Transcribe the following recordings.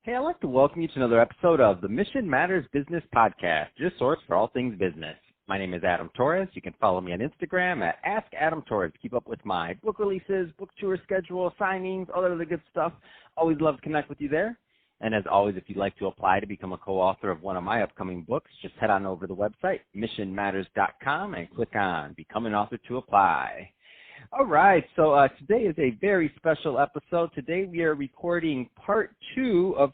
Hey, I'd like to welcome you to another episode of the Mission Matters Business Podcast, your source for all things business. My name is Adam Torres. You can follow me on Instagram at AskAdamTorres to keep up with my book releases, book tour schedule, signings, all that other good stuff. Always love to connect with you there. And as always, if you'd like to apply to become a co-author of one of my upcoming books, just head on over to the website, missionmatters.com, and click on Become an Author to apply. All right, so today is a very special episode. Today we are recording part two of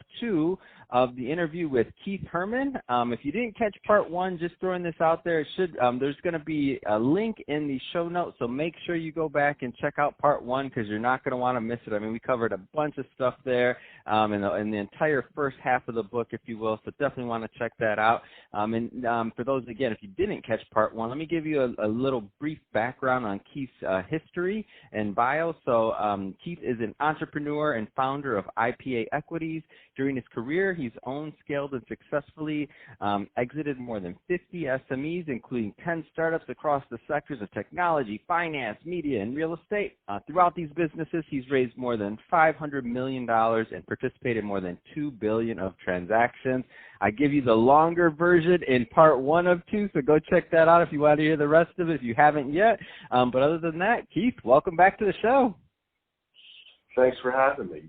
the interview with Keith Herman. If you didn't catch part one, just throwing this out there, there's going to be a link in the show notes, so make sure you go back and check out part one because you're not going to want to miss it. I mean, we covered a bunch of stuff there in the entire first half of the book, if you will, so definitely want to check that out. For those, again, if you didn't catch part one, let me give you a little brief background on Keith's history and bio. So Keith is an entrepreneur and founder of IPA Equities. During his career, he's owned, scaled, and successfully exited more than 50 SMEs, including 10 startups across the sectors of technology, finance, media, and real estate. Throughout these businesses, he's raised more than $500 million and participated in more than $2 billion of transactions. I give you the longer version in part one of two, so go check that out if you want to hear the rest of it if you haven't yet. But other than that, Keith, welcome back to the show. Thanks for having me.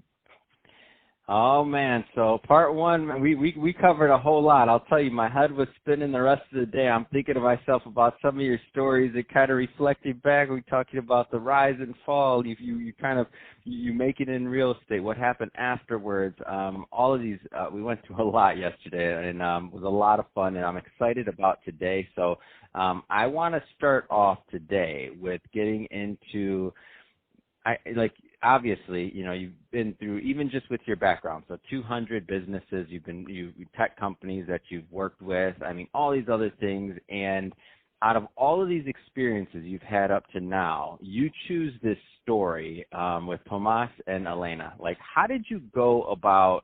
Oh, man, so part one, we covered a whole lot. I'll tell you, my head was spinning the rest of the day. I'm thinking to myself about some of your stories and kind of reflecting back. We're talking about the rise and fall. You make it in real estate, what happened afterwards. All of these, we went through a lot yesterday, and it was a lot of fun, and I'm excited about today. So I want to start off today with getting into, obviously, you've been through, even just with your background, so 200 businesses, you tech companies that you've worked with, I mean, all these other things, and out of all of these experiences you've had up to now, you choose this story with Tomas and Elena. Like, how did you go about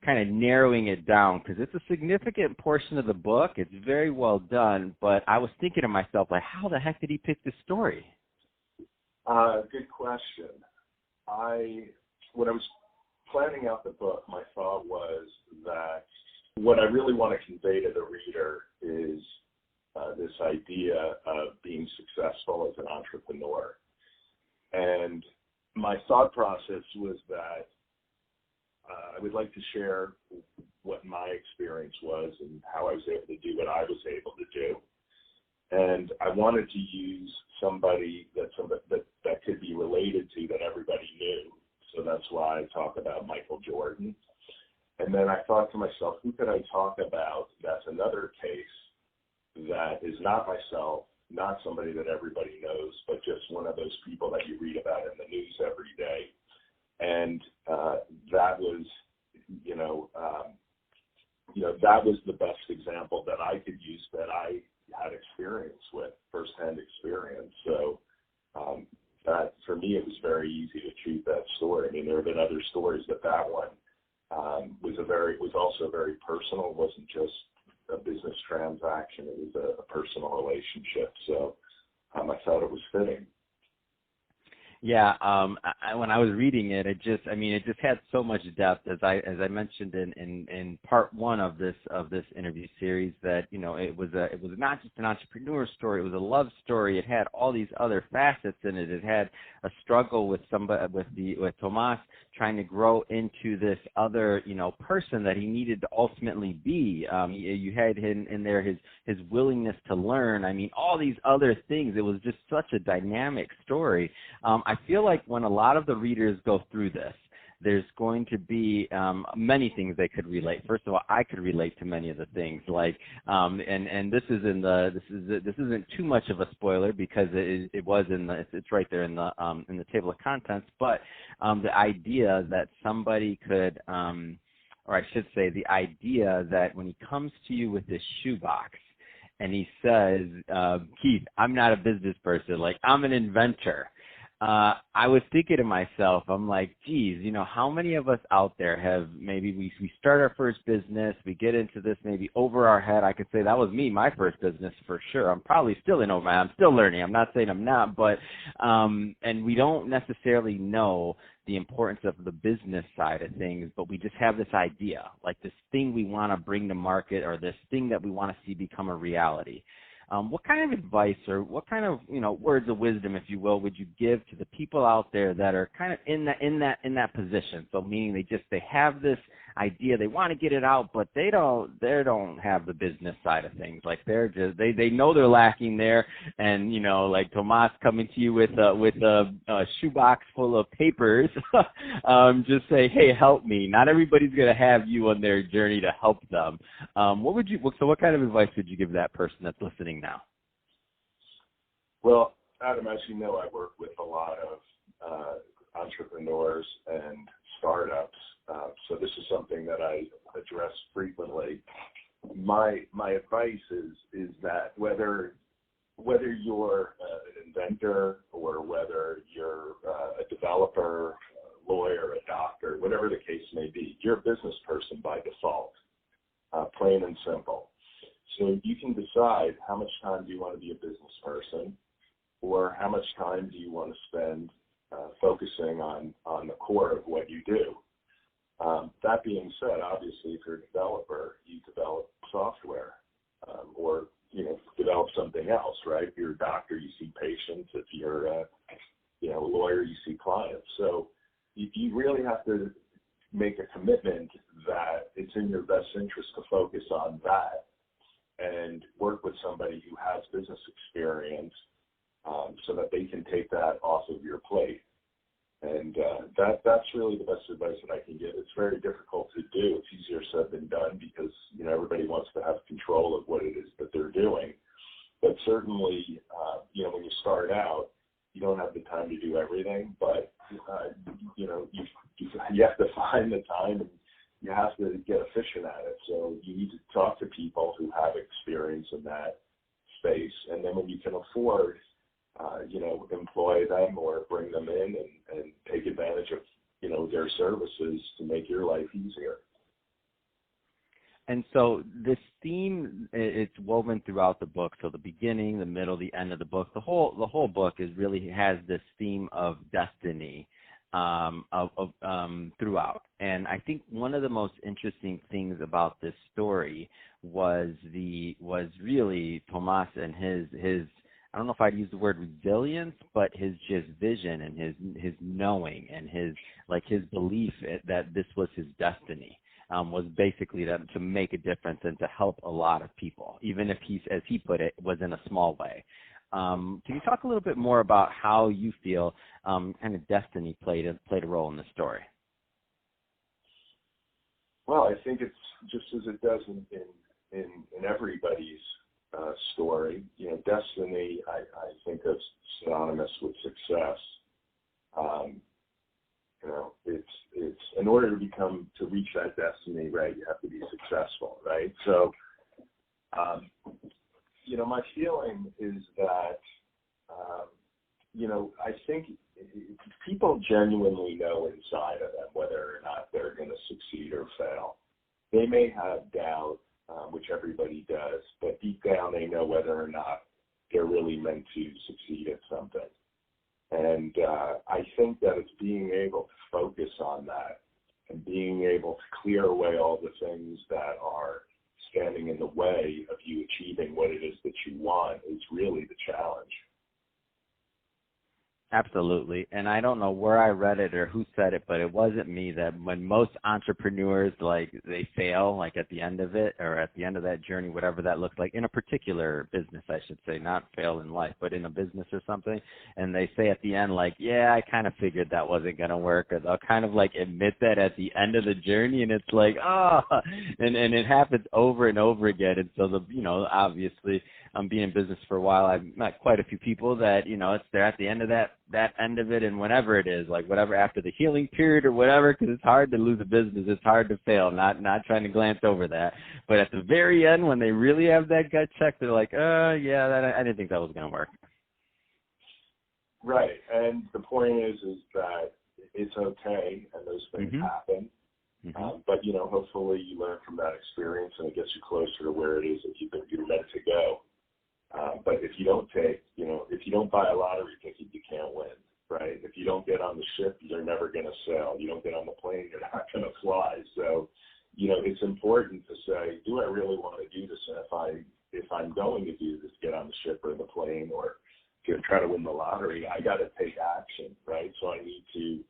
kind of narrowing it down? Because it's a significant portion of the book. It's very well done, but I was thinking to myself, like, how the heck did he pick this story? Good question. When I was planning out the book, my thought was that what I really want to convey to the reader is this idea of being successful as an entrepreneur. And my thought process was that I would like to share what my experience was and how I was able to do what I was able to do. And I wanted to use somebody that could be related to, that everybody knew. So that's why I talk about Michael Jordan. And then I thought to myself, who could I talk about that's another case that is not myself, not somebody that everybody knows, but just one of those people that you read about in the news every day. And that was, that was the best example that I could use that I had experience with, firsthand experience. So that, for me, it was very easy to choose that story. I mean, there have been other stories, but that one was also very personal. It wasn't just a business transaction. It was a personal relationship. So I thought it was fitting. Yeah, when I was reading it, it just had so much depth, as I mentioned in part one of this interview series, that it was not just an entrepreneur story, it was a love story. It had all these other facets in it. It had a struggle with Tomas trying to grow into this other person that he needed to ultimately be. You had in there his willingness to learn. I mean, all these other things. It was just such a dynamic story. I feel like when a lot of the readers go through this, there's going to be many things they could relate. First of all, I could relate to many of the things, like, and this isn't too much of a spoiler because it's right there in the table of contents. But the idea that somebody could, or I should say, the idea that when he comes to you with this shoebox and he says, Keith, I'm not a business person, like, I'm an inventor. I was thinking to myself, I'm like, geez, how many of us out there have maybe we start our first business, we get into this maybe over our head. I could say that was me, my first business for sure. I'm probably still I'm still learning. I'm not saying I'm not, but and we don't necessarily know the importance of the business side of things, but we just have this idea, like this thing we want to bring to market or this thing that we want to see become a reality. What kind of advice or what kind of words of wisdom, if you will, would you give to the people out there that are kind of in that position? So meaning they have this idea, they want to get it out, but they don't have the business side of things. Like they know they're lacking there, and like Tomas coming to you with a shoebox full of papers, just say, hey, help me. Not everybody's going to have you on their journey to help them. What kind of advice would you give that person that's listening now? Well, Adam, as you know, I work with a lot of entrepreneurs and startups, so this is something that I address frequently. My advice is that whether you're an inventor or whether you're a developer, a lawyer, a doctor, whatever the case may be, you're a business person by default, plain and simple. So you can decide how much time do you want to be a business person, or how much time do you want to spend focusing on the core of what you do. That being said, obviously, if you're a developer, you develop software or develop something else, right? If you're a doctor, you see patients. If you're a lawyer, you see clients. So you really have to make a commitment that it's in your best interest to focus on that and work with somebody who has business experience so that they can take that off of your plate. And that's really the best advice that I can give. It's very difficult to do. It's easier said than done because, everybody wants to have control of what it is that they're doing. But certainly, when you start out, you don't have the time to do everything, but, you have to find the time and you have to get efficient at it. So you need to talk to people who have experience in that space. And then when you can afford, employ them or bring them in and take advantage of, their services to make your life easier. And so this theme, it's woven throughout the book. So the beginning, the middle, the end of the book, the whole book really has this theme of destiny throughout. And I think one of the most interesting things about this story was really Tomas and his I don't know if I'd use the word resilience, but his just vision and his knowing and his belief that this was his destiny. Was basically to make a difference and to help a lot of people, even if as he put it, was in a small way. Can you talk a little bit more about how you feel kind of destiny played a role in the story? Well, I think it's just as it does in everybody's story. Destiny, I think is synonymous with success. It's in order to reach that destiny, right, you have to be successful, right? So, my feeling is that, I think people genuinely know inside of them whether or not they're going to succeed or fail. They may have doubt, which everybody does, but deep down they know whether or not they're really meant to succeed at something. And I think that it's being able to focus on that and being able to clear away all the things that are standing in the way of you achieving what it is that you want is really the challenge. Absolutely. And I don't know where I read it or who said it, but it wasn't me, that when most entrepreneurs, they fail, at the end of it or at the end of that journey, whatever that looks like, in a particular business, I should say, not fail in life, but in a business or something. And they say at the end, yeah, I kind of figured that wasn't going to work. Or they'll kind of admit that at the end of the journey. And it's and it happens over and over again. And so obviously I'm being in business for a while. I've met quite a few people that, they're at the end of that end of it, and whenever it is, whatever after the healing period or whatever, because it's hard to lose a business, it's hard to fail, not trying to glance over that. But at the very end, when they really have that gut check, they're like, yeah, I didn't think that was going to work. Right. And the point is that it's okay, and those things happen. But, hopefully you learn from that experience, and it gets you closer to where it is that you're meant to go. But if you don't if you don't buy a lottery ticket, you can't win, right? If you don't get on the ship, you're never going to sail. You don't get on the plane, you're not going to fly. So, it's important to say, do I really want to do this? And if I'm going to do this, get on the ship or the plane or try to win the lottery, I got to take action, right? So I need to,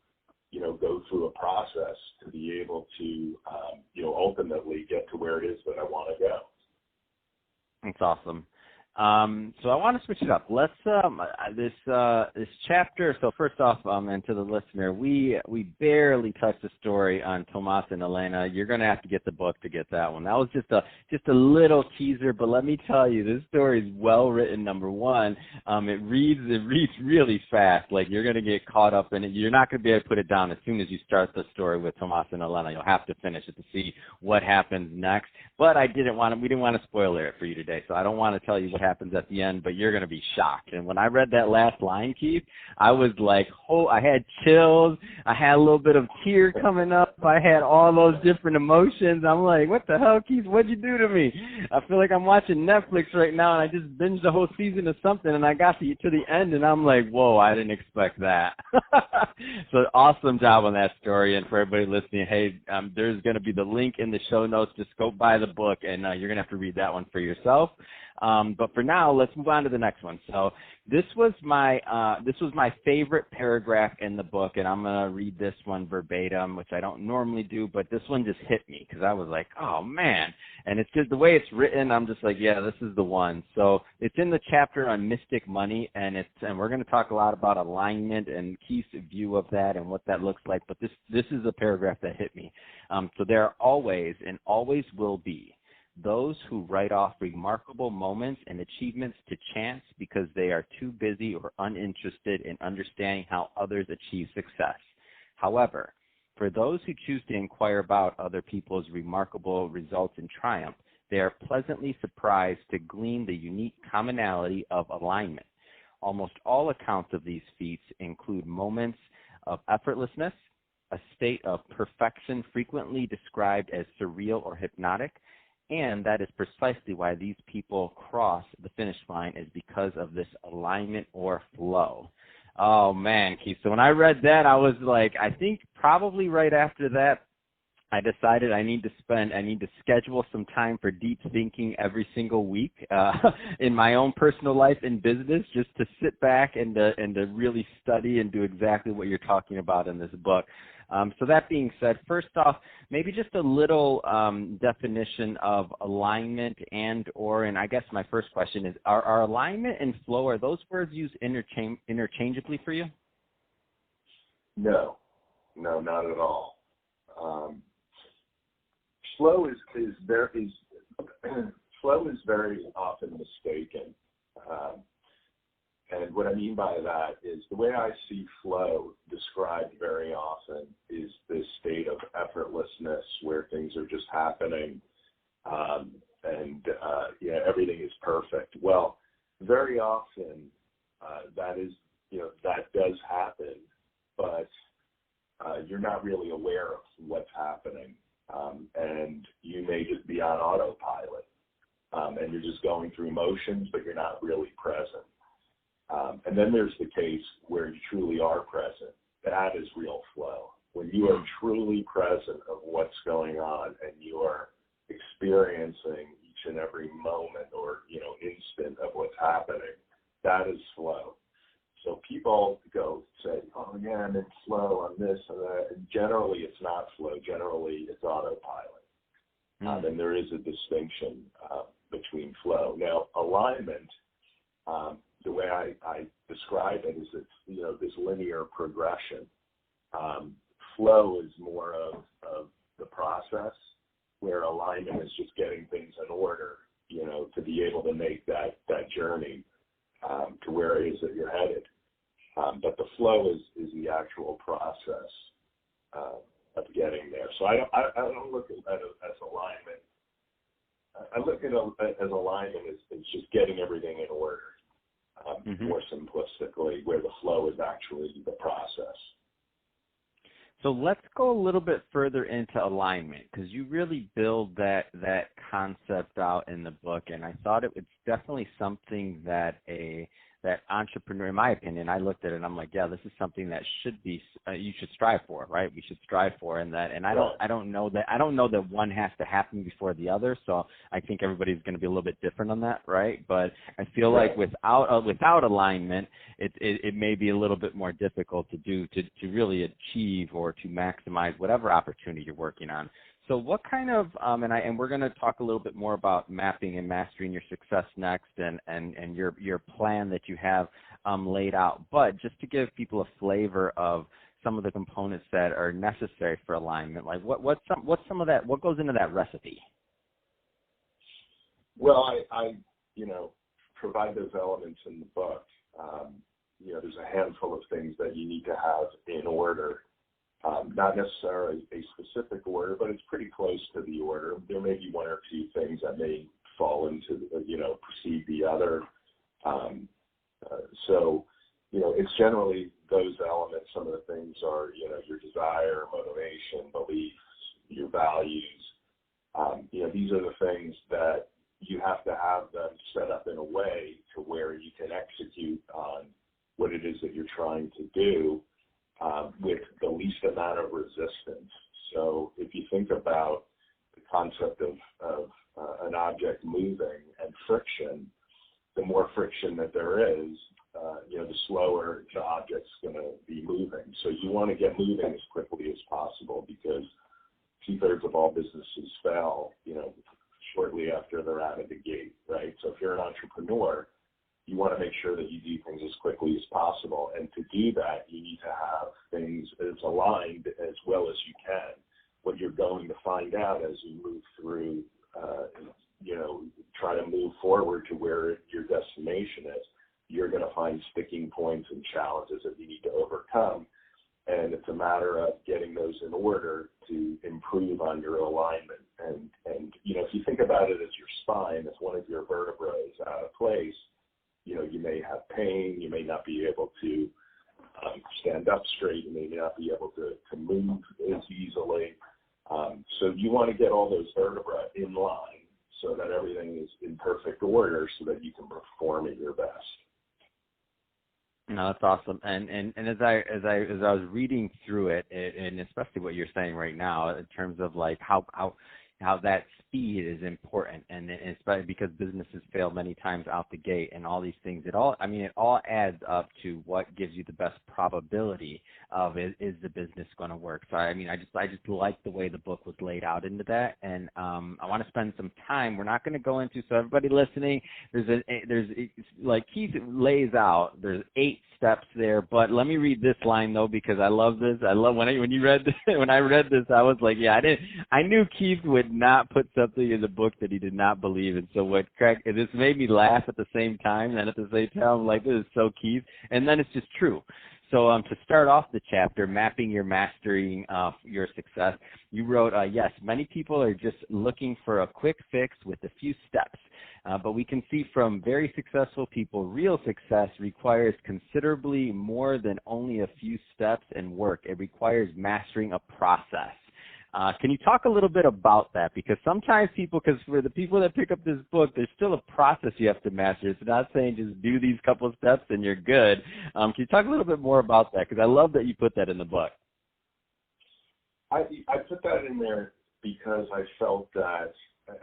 go through a process to be able to, ultimately get to where it is that I want to go. That's awesome. So I want to switch it up. Let's this chapter. So first off, and to the listener, we barely touched the story on Tomas and Elena. You're going to have to get the book to get that one. That was just a little teaser, but let me tell you, this story is well written. Number one, it reads really fast. Like, you're going to get caught up in it. You're not going to be able to put it down as soon as you start the story with Tomas and Elena. You'll have to finish it to see what happens next. But we didn't want to spoil it for you today, so I don't want to tell you what happens at the end, but you're going to be shocked. And when I read that last line, Keith, I was like, I had chills. I had a little bit of tear coming up. I had all those different emotions. I'm like, what the hell, Keith? What'd you do to me? I feel like I'm watching Netflix right now, and I just binged the whole season of something, and I got to the end, and I'm like, whoa, I didn't expect that. So awesome job on that story. And for everybody listening, hey, there's going to be the link in the show notes. Just go buy the book, and you're going to have to read that one for yourself. But for now, let's move on to the next one. So this was my favorite paragraph in the book, and I'm going to read this one verbatim, which I don't normally do, but this one just hit me because I was like, oh, man. And it's just the way it's written, I'm just like, yeah, this is the one. So it's in the chapter on mystic money, and we're going to talk a lot about alignment and Keith's view of that and what that looks like, but this is a paragraph that hit me. So there are always and always will be those who write off remarkable moments and achievements to chance because they are too busy or uninterested in understanding how others achieve success. However, for those who choose to inquire about other people's remarkable results and triumph, they are pleasantly surprised to glean the unique commonality of alignment. Almost all accounts of these feats include moments of effortlessness, a state of perfection frequently described as surreal or hypnotic, and that is precisely why these people cross the finish line, is because of this alignment or flow. Oh, man, Keith. So when I read that, I was like, I think probably right after that, I decided I need to schedule some time for deep thinking every single week in my own personal life and business, just to sit back and to really study and do exactly what you're talking about in this book. So that being said, first off, maybe just a little definition of alignment and I guess my first question is, are alignment and flow, are those words used interchangeably for you? No, not at all. Flow is very often mistaken. And what I mean by that is the way I see flow described very often is this state of effortlessness where things are just happening and everything is perfect. Well, very often that does happen, but you're not really aware of what's happening, and you may just be on autopilot, and you're just going through motions, but you're not really present. And then there's the case where you truly are present. That is real flow. When you are truly present of what's going on and you are experiencing each and every moment or, instant of what's happening, that is flow. So people say, oh, yeah, I'm in flow on this and that. And generally, it's not flow. Generally, it's autopilot. And there is a distinction between flow. Now, alignment, the way I describe it is it's, this linear progression. Flow is more of the process, where alignment is just getting things in order, to be able to make that journey to where it is that you're headed. But the flow is the actual process of getting there. So I don't look at it as alignment. I look at it as alignment as just getting everything in order. more simplistically, where the flow is actually the process. So let's go a little bit further into alignment, because you really build that concept out in the book, and I thought it was definitely something that that entrepreneur, in my opinion, I looked at it and I'm like, yeah, this is something that should be you should strive for, right? We should strive for, and I don't know that one has to happen before the other. So I think everybody's going to be a little bit different on that, right? But I feel like without alignment, it may be a little bit more difficult to do to really achieve or to maximize whatever opportunity you're working on. So what kind of, and we're going to talk a little bit more about mapping and mastering your success next, and your plan that you have laid out. But just to give people a flavor of some of the components that are necessary for alignment, like what's some of that, what goes into that recipe? Well, I provide those elements in the book. There's a handful of things that you need to have in order. Not necessarily a specific order, but it's pretty close to the order. There may be one or two things that may fall into, precede the other. It's generally those elements. Some of the things are, your desire, motivation, beliefs, your values. These are the things that you have to have them set up in a way to where you can execute on what it is that you're trying to do with the least amount of resistance. So if you think about the concept of an object moving and friction, the more friction that there is, the slower the object's going to be moving. So you want to get moving as quickly as possible, because 2/3 of all businesses fail, shortly after they're out of the gate, right? So if you're an entrepreneur, you want to make sure that you do things as quickly as possible. And to do that, you need to have things as aligned as well as you can. What you're going to find out as you move through, try to move forward to where your destination is, you're going to find sticking points and challenges that you need to overcome. And it's a matter of getting those in order to improve on your alignment. And if you think about it as your spine, if one of your vertebrae is out of place, you may have pain, you may not be able to stand up straight, you may not be able to move as easily. So you want to get all those vertebrae in line so that everything is in perfect order so that you can perform at your best. No, that's awesome. And as I was reading through it, and especially what you're saying right now in terms of like how that speed is important, and especially because businesses fail many times out the gate and all these things, it all adds up to what gives you the best probability of is the business going to work. So I just like the way the book was laid out into that, and I want to spend some time. We're not going to go into, so everybody listening, there's like Keith lays out, there's 8 steps there, but let me read this line though, because I love this. I love when I read this, I was like, yeah, I knew Keith would not put something in the book that he did not believe in. So this made me laugh at the same time, and at the same time, I'm like, this is so Keith, and then it's just true. So to start off the chapter, mapping your mastering your success, you wrote, yes, many people are just looking for a quick fix with a few steps. But we can see from very successful people, real success requires considerably more than only a few steps and work. It requires mastering a process. Can you talk a little bit about that? Because sometimes because for the people that pick up this book, there's still a process you have to master. It's not saying just do these couple of steps and you're good. Can you talk a little bit more about that? Because I love that you put that in the book. I put that in there because I felt that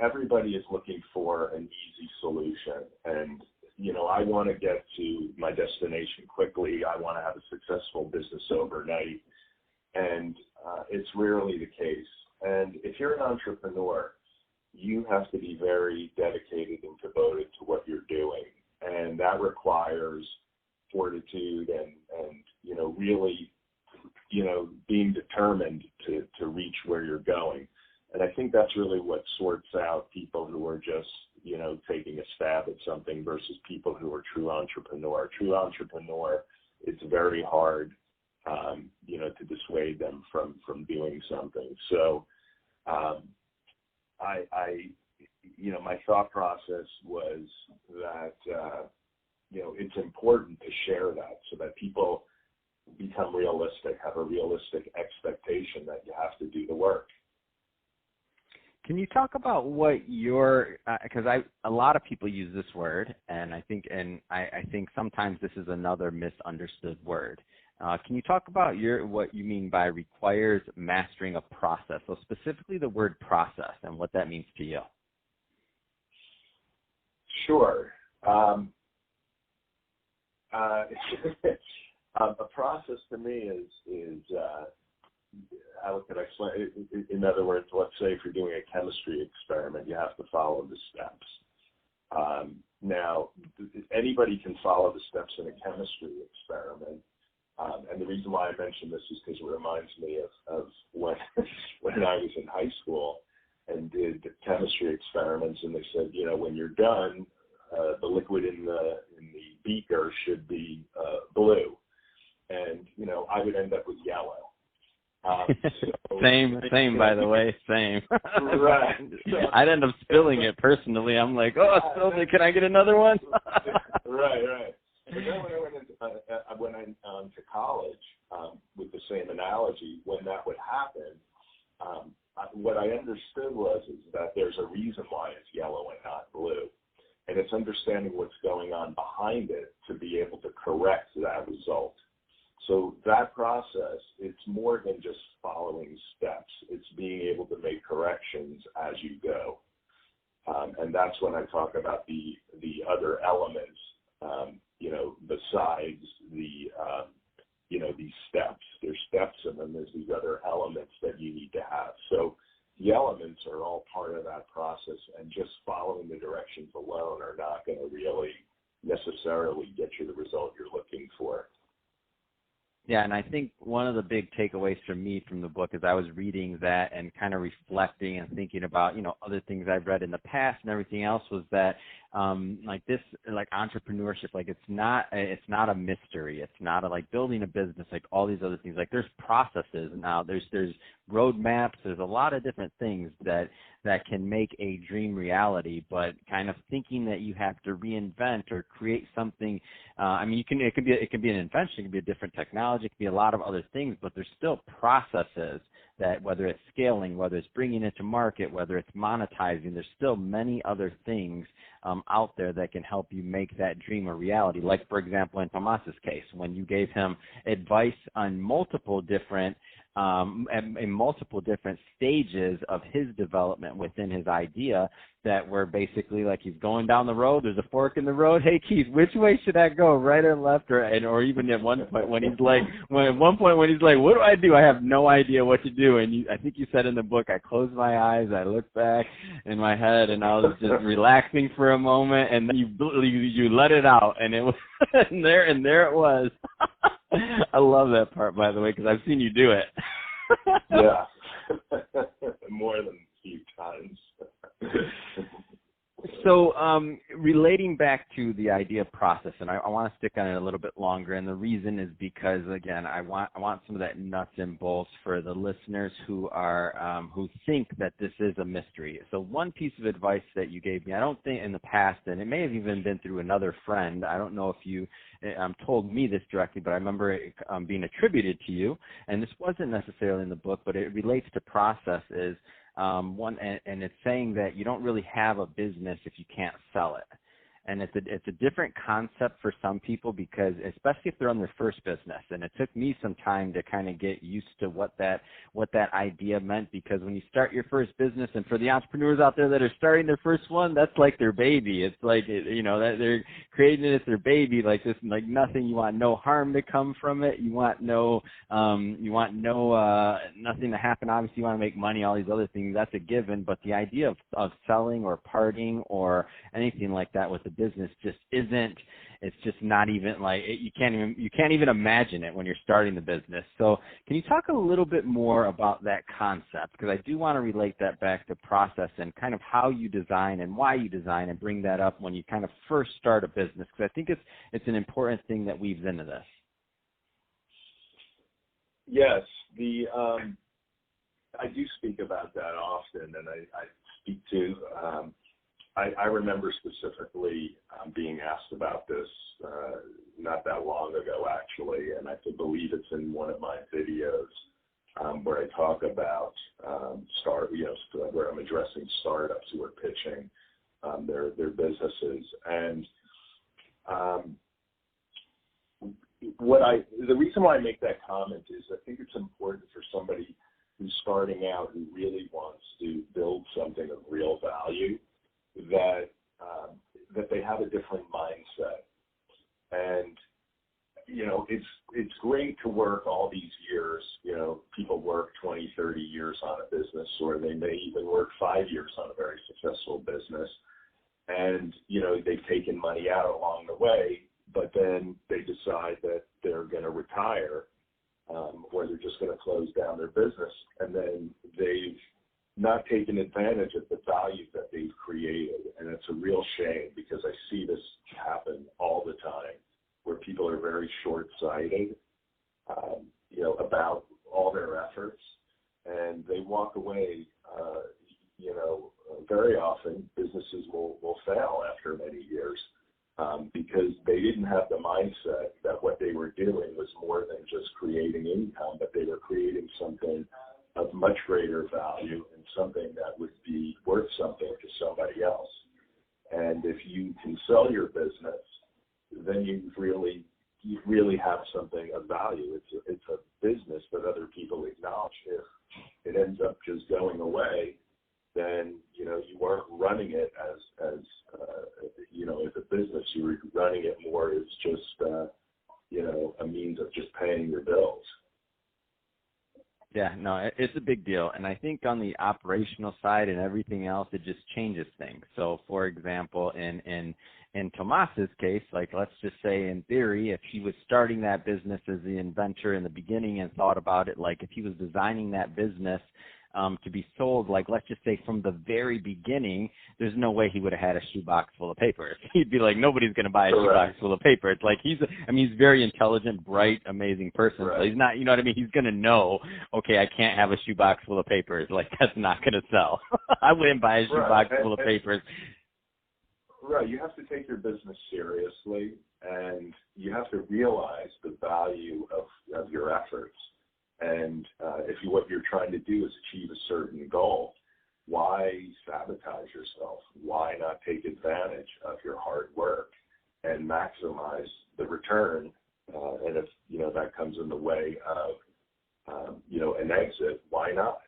everybody is looking for an easy solution. And, I want to get to my destination quickly. I want to have a successful business overnight. And it's rarely the case. And if you're an entrepreneur, you have to be very dedicated and devoted to what you're doing. And that requires fortitude and really, being determined to reach where you're going. And I think that's really what sorts out people who are just, taking a stab at something versus people who are true entrepreneur. True entrepreneur, it's very hard to dissuade them from doing something. So my thought process was that it's important to share that so that people become realistic, have a realistic expectation that you have to do the work. Can you talk about what because a lot of people use this word, and I think sometimes this is another misunderstood word. Can you talk about what you mean by requires mastering a process? So specifically the word process and what that means to you. Sure. A process to me is how can I explain it? In other words, let's say if you're doing a chemistry experiment, you have to follow the steps. Now, anybody can follow the steps in a chemistry experiment. And the reason why I mention this is because it reminds me of when I was in high school and did chemistry experiments, and they said, when you're done, the liquid in the beaker should be blue, and I would end up with yellow. Same, by the way, same. Right. I'd end up spilling it personally. I'm like, I spilled it. Can I get another one? Right. But then when I went to college, with the same analogy, when that would happen, what I understood is that there's a reason why it's yellow and not blue. And it's understanding what's going on behind it to be able to correct that result. So that process, it's more than just following steps. It's being able to make corrections as you go. And that's when I talk about the other elements, besides these steps. There's steps, and then there's these other elements that you need to have. So the elements are all part of that process, and just following the directions alone are not going to really necessarily get you the result you're looking for. Yeah, and I think one of the big takeaways for me from the book is I was reading that and kind of reflecting and thinking about, other things I've read in the past and everything else was that entrepreneurship, it's not a mystery. It's not like building a business, like all these other things. Like there's processes now, there's roadmaps, there's a lot of different things that can make a dream reality, but kind of thinking that you have to reinvent or create something. It can be an invention, it can be a different technology, it can be a lot of other things, but there's still processes that, whether it's scaling, whether it's bringing it to market, whether it's monetizing, there's still many other things out there that can help you make that dream a reality. Like, for example, in Tomas's case, when you gave him advice on multiple different in multiple different stages of his development within his idea, that were basically like he's going down the road, there's a fork in the road, hey Keith, which way should I go, right or left, or even at one point when he's like, what do I do? I have no idea what to do. And I think you said in the book, I closed my eyes, I looked back in my head, and I was just relaxing for a moment, and then you let it out, and it was and there it was. I love that part, by the way, because I've seen you do it. Yeah, more than a few times. So relating back to the idea of process, and I want to stick on it a little bit longer, and the reason is because, again, I want some of that nuts and bolts for the listeners who think that this is a mystery. So one piece of advice that you gave me, I don't think in the past, and it may have even been through another friend, I don't know if you told me this directly, but I remember it being attributed to you, and this wasn't necessarily in the book, but it relates to process, is and it's saying that you don't really have a business if you can't sell it. And it's a different concept for some people, because especially if they're on their first business. And it took me some time to kind of get used to what that idea meant, because when you start your first business, and for the entrepreneurs out there that are starting their first one, that's like their baby. It's like, that they're creating it as their baby, like this, like nothing. You want no harm to come from it. You want nothing to happen. Obviously, you want to make money, all these other things. That's a given. But the idea of selling or parting or anything like that with the business just isn't. It's just not even like it, you can't even imagine it when you're starting the business. So can you talk a little bit more about that concept, because I do want to relate that back to process and kind of how you design and why you design, and bring that up when you kind of first start a business, because I think it's an important thing that weaves into this. Yes, I do speak about that often, and I speak to I remember specifically being asked about this not that long ago, actually, and I believe it's in one of my videos where I talk about where I'm addressing startups who are pitching their businesses. And the reason why I make that comment is I think it's important for somebody who's starting out who really wants to build something of real value that they have a different mindset. And it's great to work all these years. People work 20, 30 years on a business, or they may even work 5 years on a very successful business. And, they've taken money out along the way, but then they decide that they're going to retire or they're just going to close down their business. And then they've not taken advantage of the value that they've created. And it's a real shame because I see this happen all the time where people are very short-sighted, about all their efforts. And they walk away, very often businesses will fail after many years because they didn't have the mindset that what they were doing was more than just creating income, but they were creating something of much greater value and something that would be worth something to somebody else. And if you can sell your business, then you really have something of value. It's a business that other people acknowledge. If it ends up just going away, then you weren't running it as a business. You were running it more as just a means of just paying your bills. Yeah, no, it's a big deal. And I think on the operational side and everything else, it just changes things. So, for example, in Tomas's case, like let's just say in theory, if he was starting that business as the inventor in the beginning and thought about it, like if he was designing that business to be sold, like let's just say from the very beginning, there's no way he would have had a shoebox full of papers. He'd be like, nobody's going to buy a shoebox full of paper. It's like he's very intelligent, bright, amazing person. Right. So he's not, he's going to know, okay, I can't have a shoebox full of papers. Like that's not going to sell. I wouldn't buy a shoebox full of papers. Right. You have to take your business seriously, and you have to realize the value of your efforts. And if what you're trying to do is achieve a certain goal, why sabotage yourself? Why not take advantage of your hard work and maximize the return? And if that comes in the way of an exit, why not?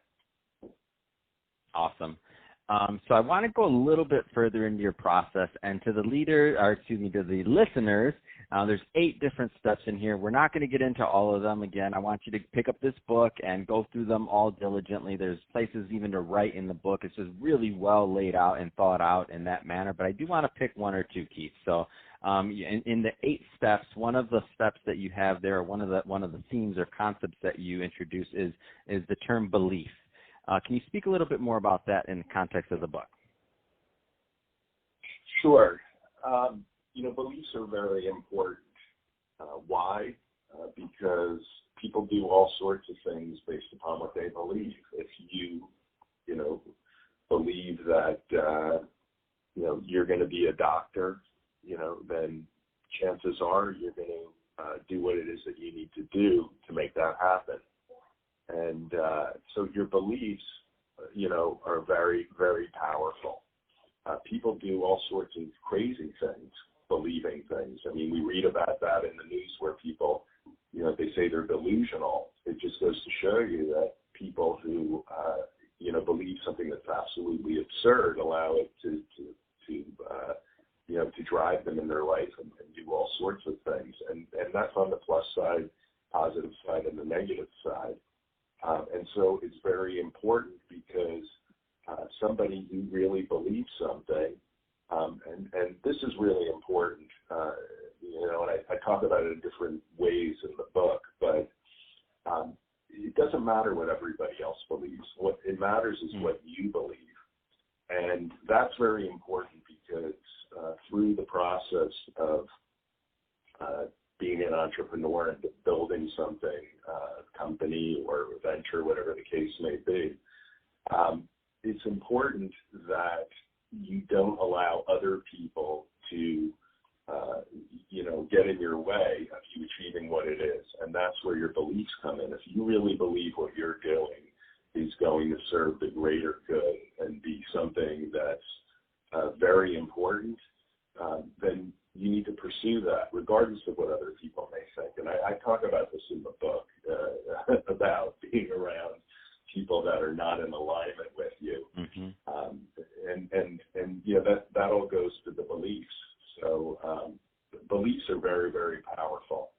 Awesome. So I want to go a little bit further into your process, and to the the listeners, there's 8 different steps in here. We're not going to get into all of them. Again, I want you to pick up this book and go through them all diligently. There's places even to write in the book. It's just really well laid out and thought out in that manner. But I do want to pick 1 or 2, Keith. So in the 8 steps, one of the steps that you have there, one of the themes or concepts that you introduce is the term belief. Can you speak a little bit more about that in the context of the book? Sure. Beliefs are very important. Why? Because people do all sorts of things based upon what they believe. If you, believe that, you're going to be a doctor, then chances are you're going to do what it is that you need to do to make that happen. And so your beliefs, are very, very powerful. People do all sorts of crazy things, believing things. I mean, we read about that in the news where people, they say they're delusional. It just goes to show you that people who, believe something that's absolutely absurd allow it to drive them in their life and do all sorts of things. And that's on the plus side, positive side, and the negative side. And so it's very important because somebody who really believes something, and this is really important, and I talk about it in different ways in the book, but it doesn't matter what everybody else believes. What it matters is what you believe. And that's very important because through the process of being an entrepreneur and building something, a company or a venture, whatever the case may be, it's important that you don't allow other people to, get in your way of you achieving what it is. And that's where your beliefs come in. If you really believe what you're doing is going to serve the greater good and be something that's very important, then you need to pursue that, regardless of what other people may think. And I talk about this in the book, about being around people that are not in alignment with you. Mm-hmm. That all goes to the beliefs. So beliefs are very, very powerful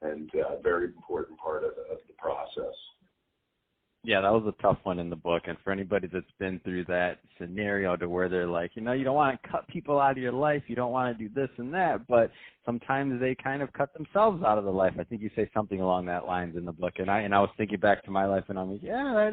and a very important part of the process. Yeah, that was a tough one in the book. And for anybody that's been through that scenario to where they're like, you don't want to cut people out of your life. You don't want to do this and that. But sometimes they kind of cut themselves out of the life. I think you say something along that lines in the book. And I was thinking back to my life, and I'm like, yeah,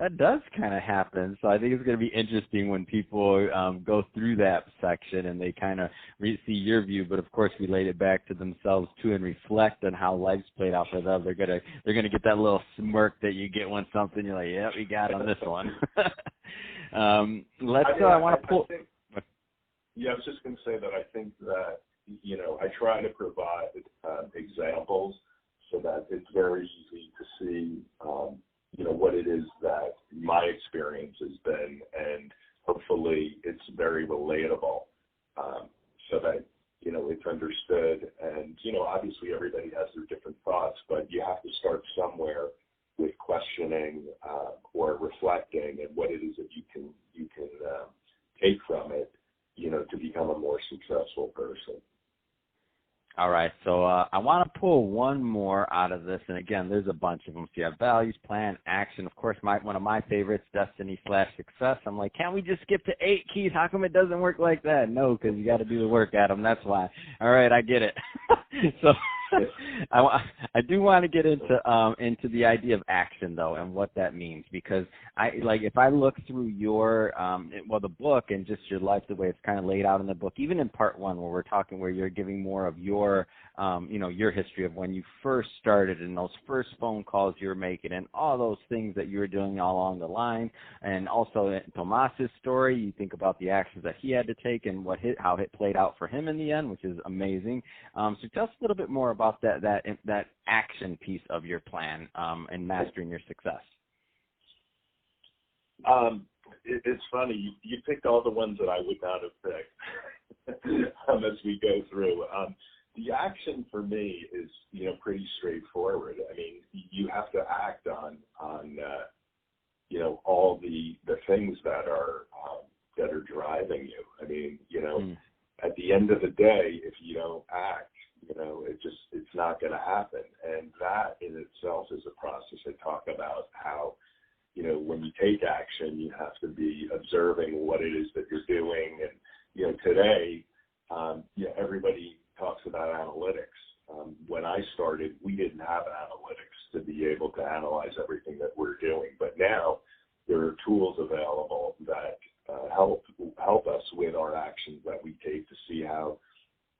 that does kind of happen. So I think it's going to be interesting when people go through that section and they kind of see your view. But, of course, relate it back to themselves, too, and reflect on how life's played out for them. They're gonna get that little smirk that you get when something you're like, yeah, we got on this one. I was just going to say that I think that, I try to provide examples so that it's very easy to see, what it is that my experience has been, and hopefully it's very relatable, so that, it's understood. And, obviously everybody has their different thoughts, but you have to start somewhere with questioning or reflecting and what it is that you can take from it, to become a more successful person. All right, so I want to pull one more out of this, and again, there's a bunch of them. So you have values, plan, action. Of course, one of my favorites, destiny/success. I'm like, can't we just skip to 8, Keith? How come it doesn't work like that? No, because you got to do the work, Adam. That's why. All right, I get it. So I do want to get into the idea of action, though, and what that means, because if I look through your the book and just your life, the way it's kind of laid out in the book, even in part 1 where you're giving more of your your history of when you first started and those first phone calls you were making and all those things that you were doing all along the line, and also in Tomas's story, you think about the actions that he had to take and how it played out for him in the end, which is amazing. So tell us a little bit more about that action piece of your plan and mastering your success. It's funny. You picked all the ones that I would not have picked as we go through. The action for me is, pretty straightforward. I mean, you have to act on all the things that are driving you. I mean, at the end of the day, if you don't act, it's not going to happen. And that in itself is a process. I talk about how, when you take action, you have to be observing what it is that you're doing. And, today, everybody talks about analytics. When I started, we didn't have analytics to be able to analyze everything that we're doing. But now there are tools available that help us with our actions that we take to see how,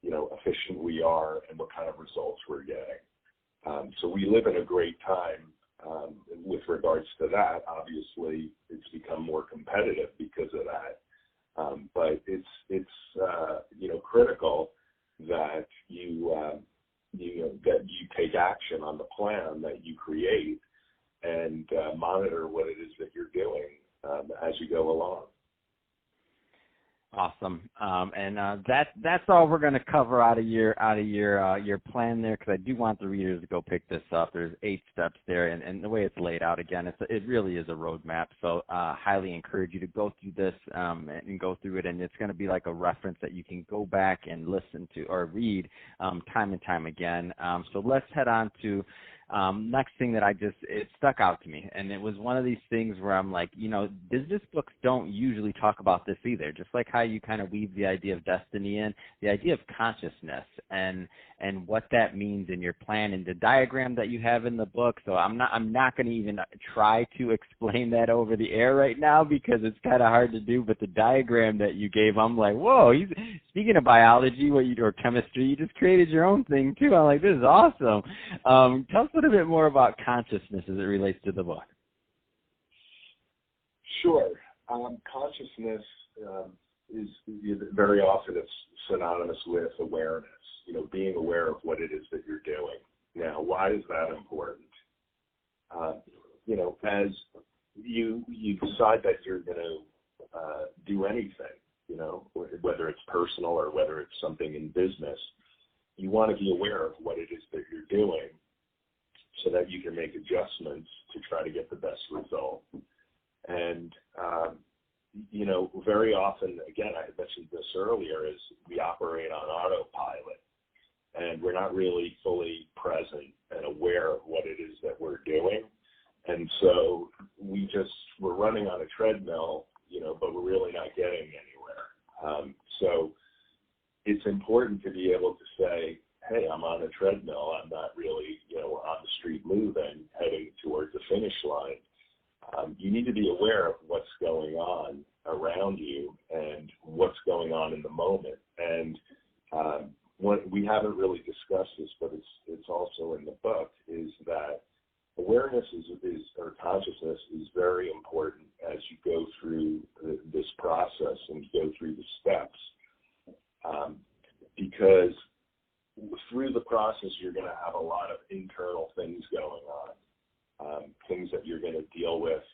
efficient we are and what kind of results we're getting. So we live in a great time with regards to that. Obviously, it's become more competitive because of that. But it's critical that that you take action on the plan that you create and monitor what it is that you're doing as you go along. Awesome, and that's all we're going to cover out of your plan there, because I do want the readers to go pick this up. There's 8 steps there, and the way it's laid out, again, it really is a roadmap. So highly encourage you to go through this and go through it, and it's going to be like a reference that you can go back and listen to or read time and time again. So let's head on to next thing that it stuck out to me, and it was one of these things where I'm like, business books don't usually talk about this either, just like how you kind of weave the idea of destiny in, the idea of consciousness and what that means in your plan and the diagram that you have in the book. So I'm not going to even try to explain that over the air right now because it's kind of hard to do, but the diagram that you gave, I'm like, whoa, speaking of biology or chemistry, you just created your own thing too. I'm like, this is awesome. Tell us a little bit more about consciousness as it relates to the book. Sure. Consciousness very often it's synonymous with awareness, being aware of what it is that you're doing. Now, why is that important? As you decide that you're going to do anything, whether it's personal or whether it's something in business, you want to be aware of what it is that you're doing so that you can make adjustments to try to get the best result. And, very often, again, I mentioned this earlier, is we operate on autopilot, and we're not really fully present and aware of what it is that we're doing. And so we're running on a treadmill, but we're really not getting anywhere. So it's important to be able to say, hey, I'm on a treadmill. I'm not really, on the street moving, heading towards the finish line. You need to be aware of what's going on around you and what's going on in the moment. And what we haven't really discussed this, but it's also in the book, is that awareness or consciousness is very important as you go through this process and go through the steps, because through the process you're going to have a lot of internal things going on, things that you're going to deal with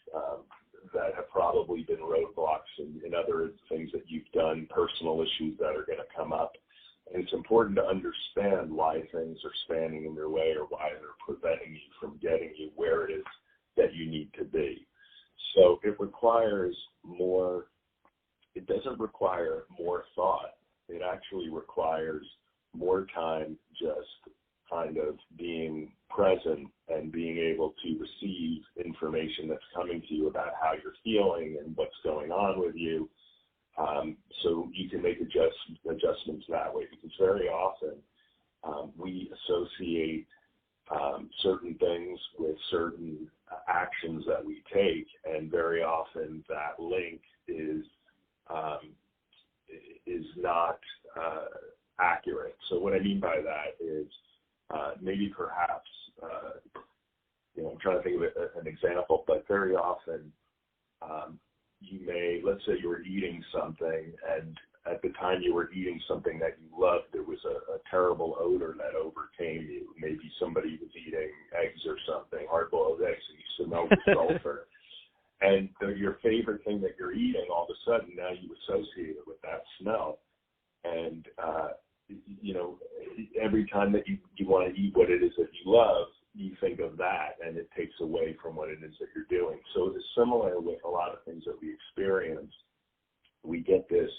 that have probably been roadblocks and other things that you've done, personal issues that are going to come up. And it's important to understand why things are standing in your way or why they're preventing you from getting you where it is that you need to be. So it doesn't require more thought. It actually requires more time just kind of being present and being able to receive information that's coming to you about how you're feeling and what's going on with you. So you can make adjustments that way, because very often we associate certain things with certain actions that we take, and very often that link is not accurate. So what I mean by that is maybe perhaps, I'm trying to think of an example, but very often let's say you were eating something, and at the time you were eating something that you loved, there was a terrible odor that overcame you. Maybe somebody was eating eggs or something, hard-boiled eggs, and you smelled the sulfur. And your favorite thing that you're eating, all of a sudden now you associate it with that smell. And, every time that you want to eat what it is that you love, you think of that, and it takes away from what it is that you're doing. So it's similar with a lot of things that we experience. We get this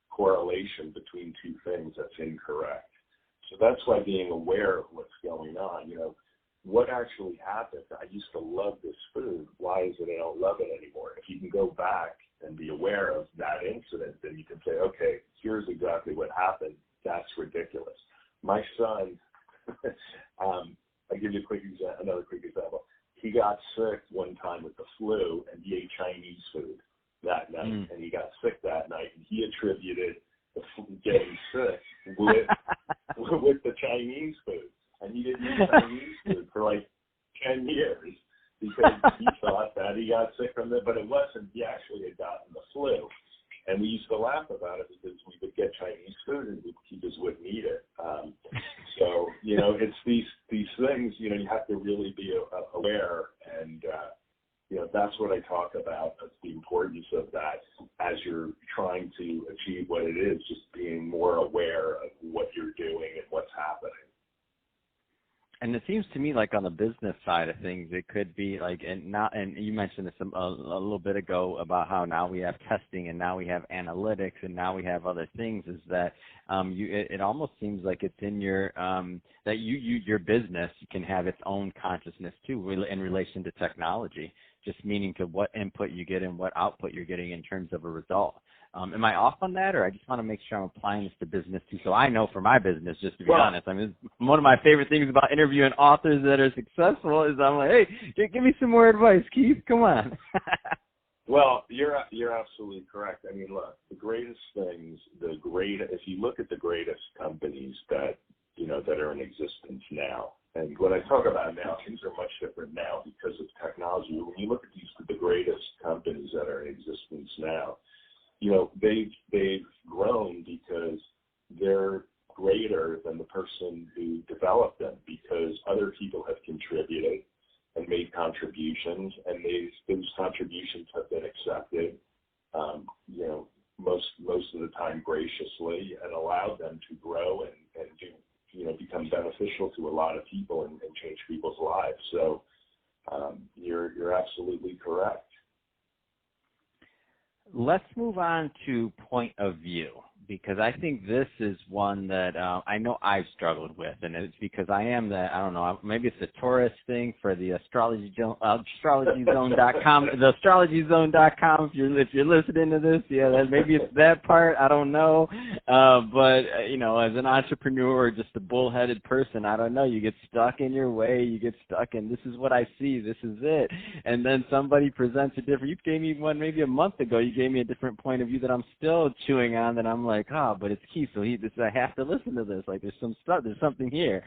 correlation between two things that's incorrect. So that's why being aware of what's going on, what actually happened? I used to love this food. Why is it I don't love it anymore? If you can go back and be aware of that incident, then you can say, okay, here's exactly what happened. That's ridiculous. My son, I'll give you another quick example. He got sick one time with the flu, and he ate Chinese food that night, and he got sick that night, and he attributed getting sick with the Chinese food. And he didn't eat Chinese food for like 10 years because he thought that he got sick from it, but it wasn't. He actually had gotten the flu. And we used to laugh about it because we would get Chinese food and he just wouldn't eat it. So, it's these things, you have to really be aware. And, that's what I talk about. That's the importance of that as you're trying to achieve what it is, just being more aware of what you're doing and what's happening. And it seems to me like on the business side of things, it could be like, and you mentioned this a little bit ago about how now we have testing and now we have analytics and now we have other things, is that it almost seems like it's in your, that your business can have its own consciousness too in relation to technology, just meaning to what input you get and what output you're getting in terms of a result. Am I off on that, or I just want to make sure I'm applying this to business too? So I know for my business, just to be honest, I mean, one of my favorite things about interviewing authors that are successful is I'm like, hey, give me some more advice, Keith. Come on. Well, you're absolutely correct. I mean, look, the greatest things, if you look at the greatest companies that are in existence now, and when I talk about now, things are much different now because of technology. When you look at the greatest companies that are in existence now, they've grown because they're greater than the person who developed them, because other people have contributed and made contributions, and those contributions have been accepted, most of the time graciously, and allowed them to grow and do, become beneficial to a lot of people and change people's lives. So you're absolutely correct. Let's move on to point of view, because I think this is one that I know I've struggled with, and it's because I am maybe it's a Taurus thing for the astrologyzone.com, the astrologyzone.com. If you're listening to this, maybe it's that part. I don't know, but as an entrepreneur or just a bullheaded person, I don't know. You get stuck in your way. You get stuck in, this is what I see. This is it, and then somebody presents a different. You gave me one maybe a month ago. You gave me a different point of view that I'm still chewing on. That I'm like, but it's Keith, so I have to listen to this. Like, there's some stuff, there's something here.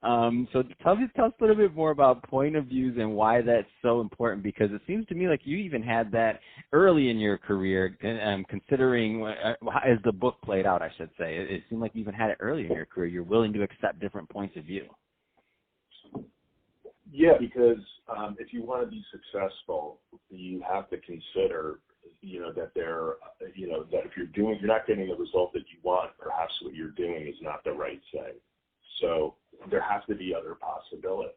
So tell us a little bit more about point of views and why that's so important, because it seems to me like you even had that early in your career, considering as the book played out, I should say. It seemed like you even had it early in your career. You're willing to accept different points of view. Yeah, because if you want to be successful, you have to consider that if you're not getting the result that you want, perhaps what you're doing is not the right thing. So there have to be other possibilities.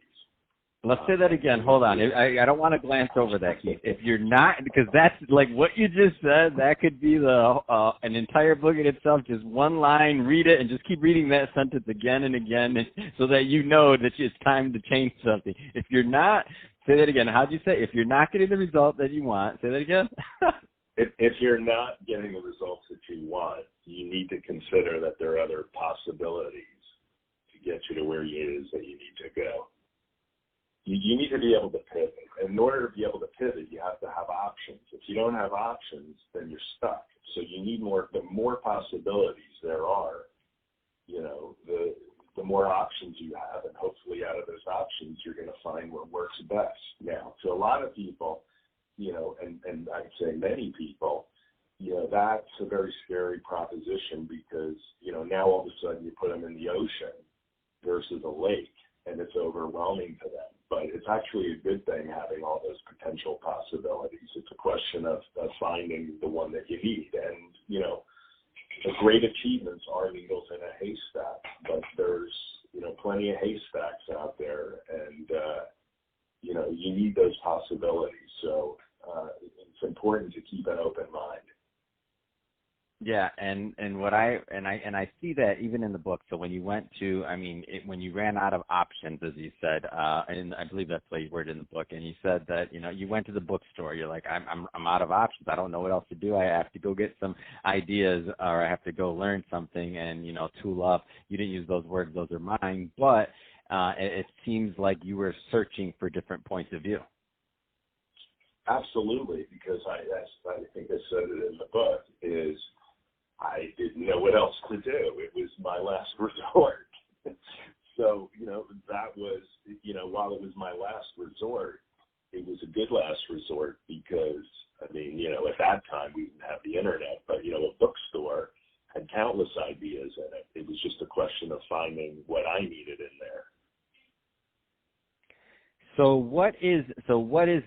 Let's say that again. Hold on. I don't want to glance over that, Keith. If you're not, because that's like what you just said, that could be an entire book in itself, just one line, read it, and just keep reading that sentence again and again so that you know that it's time to change something. If you're not, say that again. How'd you say? If you're not getting the result that you want, say that again. If you're not getting the results that you want, you need to consider that there are other possibilities to get you to where it is that you need to go. You need to be able to pivot. And in order to be able to pivot, you have to have options. If you don't have options, then you're stuck. So you need more. The more possibilities there are, the more options you have, and hopefully out of those options, you're going to find what works best. Now, to a lot of people, and I'd say many people, that's a very scary proposition, because, now all of a sudden you put them in the ocean versus a lake, and it's overwhelming to them. But it's actually a good thing having all those potential possibilities. It's a question of finding the one that you need. And, the great achievements are needles in a haystack, but there's, plenty of haystacks out there, and, you need those possibilities. So it's important to keep an open mind. Yeah, and I see that even in the book. So when you went to, when you ran out of options, as you said, and I believe that's the way you worded in the book, and you said that you went to the bookstore. You're like, I'm out of options. I don't know what else to do. I have to go get some ideas, or I have to go learn something, and tool up. You didn't use those words; those are mine. But it seems like you were searching for different points of view. Absolutely, because I think I said it in the book, is I didn't know what else to do. It was my last resort. So, that was, while it was my last resort, it was a good last resort, because, at that time we didn't have the internet, but, a bookstore had countless ideas in it. It was just a question of finding what I needed in there. So what is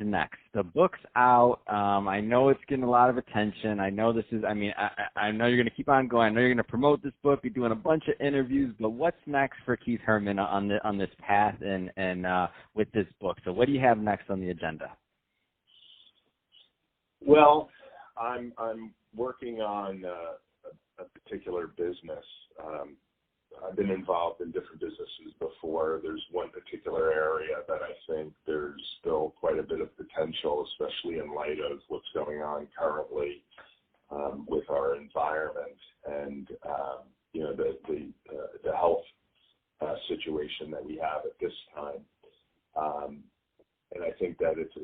next? The book's out. I know it's getting a lot of attention. I know this is. I know you're going to keep on going. I know you're going to promote this book. You're doing a bunch of interviews. But what's next for Keith Herman on this path and with this book? So what do you have next on the agenda? Well, I'm working on a particular business. I've been involved in different businesses before. There's one particular area that I think there's still quite a bit of potential, especially in light of what's going on currently with our environment and the health situation that we have at this time. And I think that it's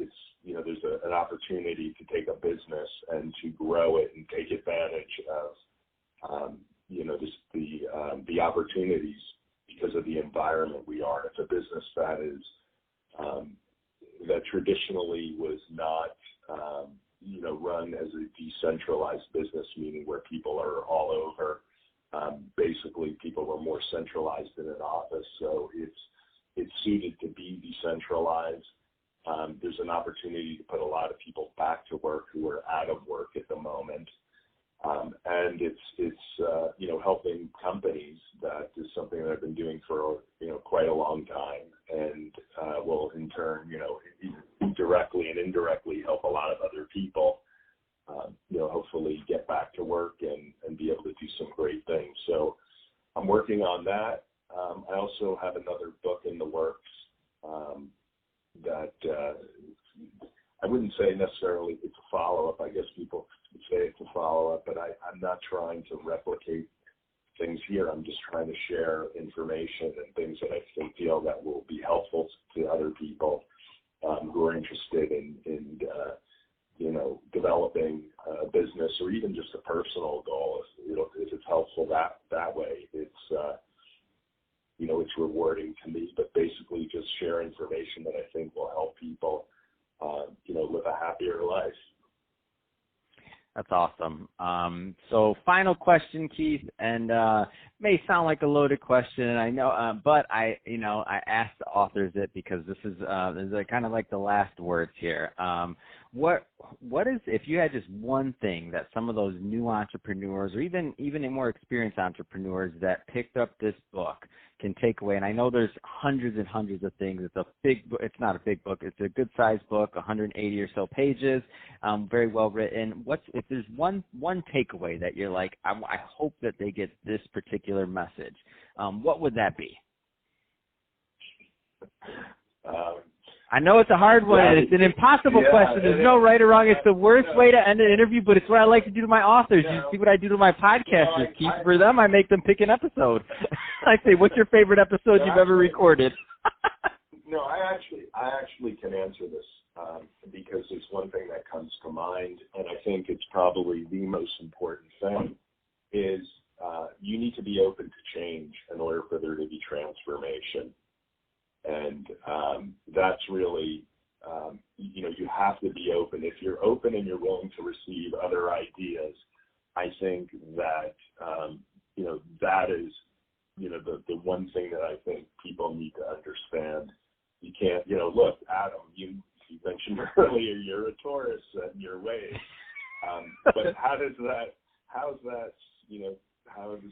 there's an opportunity to take a business and to grow it and take advantage of the opportunities because of the environment we are. It's a business that is that traditionally was not run as a decentralized business, meaning where people are all over. Basically, people were more centralized in an office, so it's suited to be decentralized. There's an opportunity to put a lot of people back to work who are out of work at the moment, and it's helping companies. That is something that I've been doing for quite a long time, and will in turn directly and indirectly help a lot of other people. Hopefully get back to work and be able to do some great things. So I'm working on that. I also have another book in the works that I wouldn't say necessarily it's a follow-up. I guess people would say it's a follow-up, but I'm not trying to replicate things here. I'm just trying to share information and things that I feel that will be helpful to other people who are interested in developing a business or even just a personal goal. If it's helpful that way, it's rewarding to me. But basically, just share information that I think will help people, live a happier life. That's awesome. So final question, Keith, and may sound like a loaded question, and I know, but I asked the authors it because this is kind of like the last words here. What is, if you had just one thing that some of those new entrepreneurs or even more experienced entrepreneurs that picked up this book can take away? And I know there's hundreds and hundreds of things. It's a big book. It's not a big book. It's a good-sized book, 180 or so pages, very well written. If there's one takeaway that you're like, I hope that they get this particular message, what would that be? I know it's a hard one, and it's an impossible question. There's no right or wrong. It's the worst way to end an interview, but it's what I like to do to my authors. You see what I do to my podcasters, Keith. For them, I make them pick an episode. I say, what's your favorite episode you've ever recorded? No, I actually can answer this because there's one thing that comes to mind, and I think it's probably the most important thing, is you need to be open to change in order for there to be transformation. And that's really, you have to be open. If you're open and you're willing to receive other ideas, I think that, that is, the one thing that I think people need to understand. You can't, look, Adam, you mentioned earlier you're a Taurus and you're ways. But how does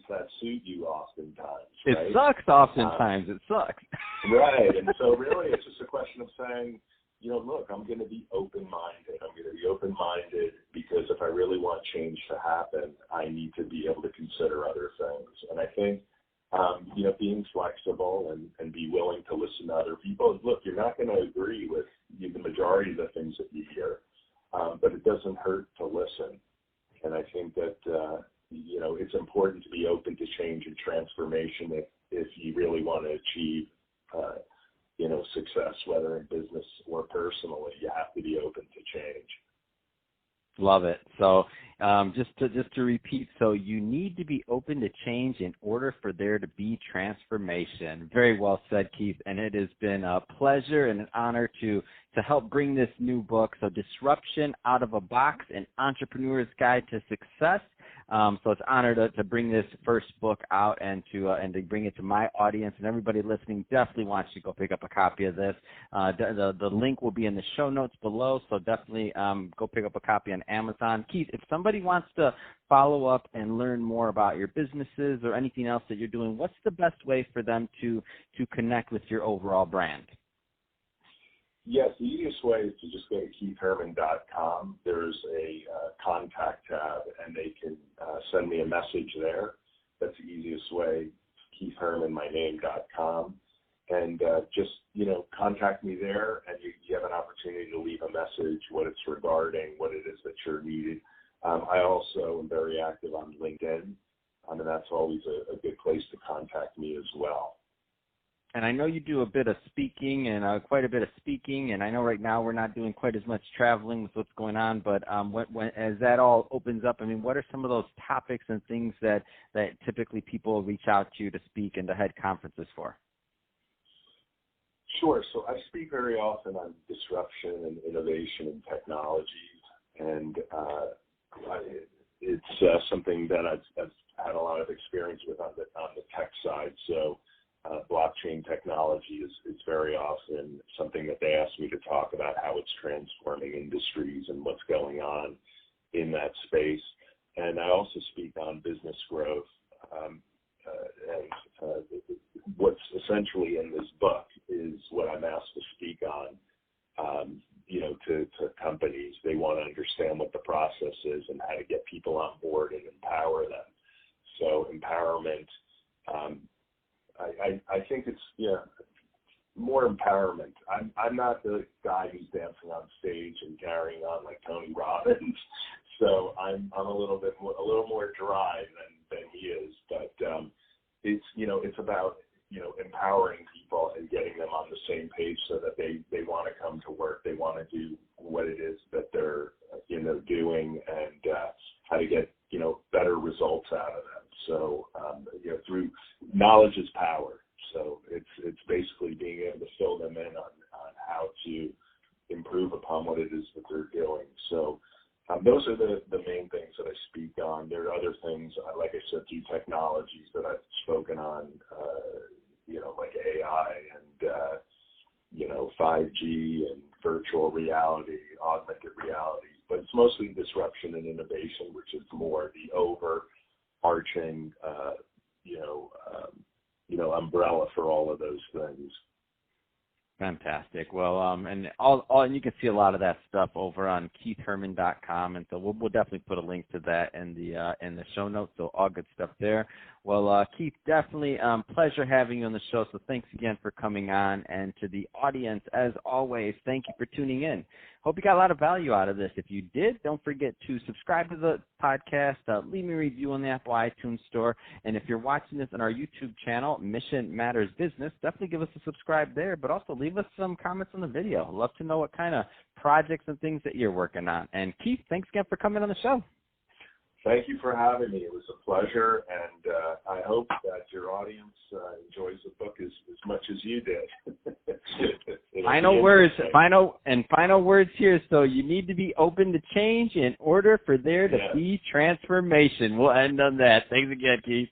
that suit you oftentimes? Right? It sucks oftentimes. It sucks. Right. And so really it's just a question of saying, look, I'm going to be open-minded. I'm going to be open-minded because if I really want change to happen, I need to be able to consider other things. And I think, being flexible and be willing to listen to other people. Look, you're not going to agree with the majority of the things that you hear, but it doesn't hurt to listen. And I think that, it's important to be open to change and transformation if you really want to achieve, success, whether in business or personally. You have to be open to change. Love it. So just to repeat, so you need to be open to change in order for there to be transformation. Very well said, Keith. And it has been a pleasure and an honor to help bring this new book. So Disruption Out of a Box, an Entrepreneur's Guide to Success. So it's an honor to bring this first book out and to bring it to my audience, and everybody listening definitely wants you to go pick up a copy of this. The link will be in the show notes below, so definitely go pick up a copy on Amazon. Keith, if somebody wants to follow up and learn more about your businesses or anything else that you're doing, what's the best way for them to connect with your overall brand? Yes, the easiest way is to just go to keithherman.com. There's a contact tab, and they can send me a message there. That's the easiest way, keithherman.com. And just, contact me there, and you have an opportunity to leave a message, what it's regarding, what it is that you're needing. I also am very active on LinkedIn, and that's always a good place to contact me as well. And I know you do a bit of speaking and quite a bit of speaking, and I know right now we're not doing quite as much traveling with what's going on, but when as that all opens up, what are some of those topics and things that typically people reach out to you to speak and to head conferences for? Sure. So I speak very often on disruption and innovation and technologies, and it's something that I've had a lot of experience with on the tech side. So blockchain technology is very often something that they ask me to talk about, how it's transforming industries and what's going on in that space. And I also speak on business growth. And what's essentially in this book is what I'm asked to speak on, to companies. They want to understand what the process is and how to get people on board and empower them. So empowerment, I think it's, more empowerment. I'm not the guy who's dancing on stage and carrying on like Tony Robbins. So I'm a little more dry than he is. But it's about empowering people and getting them on the same page so that they want to come to work. They want to do what it is that they're doing, and how to get better results out of them. So through knowledge is power. So it's basically being able to fill them in on how to improve upon what it is that they're doing. So those are the main things that I speak on. There are other things, like I said, through technologies that I've spoken on, like AI and 5G and virtual reality, augmented reality. But it's mostly disruption and innovation, which is more the overarching, umbrella for all of those things. Fantastic. Well, and you can see a lot of that stuff over on keithherman.com, and so we'll definitely put a link to that in the show notes. So all good stuff there. Well, Keith, definitely pleasure having you on the show. So thanks again for coming on, and to the audience, as always, thank you for tuning in. Hope you got a lot of value out of this. If you did, don't forget to subscribe to the podcast, leave me a review on the Apple iTunes Store, and if you're watching this on our YouTube channel, Mission Matters Business, definitely give us a subscribe there, but also leave us some comments on the video. I'd love to know what kind of projects and things that you're working on. And Keith, thanks again for coming on the show. Thank you for having me. It was a pleasure, and I hope that your audience enjoys the book as much as you did. Final words here. So you need to be open to change in order for there to be transformation. We'll end on that. Thanks again, Keith.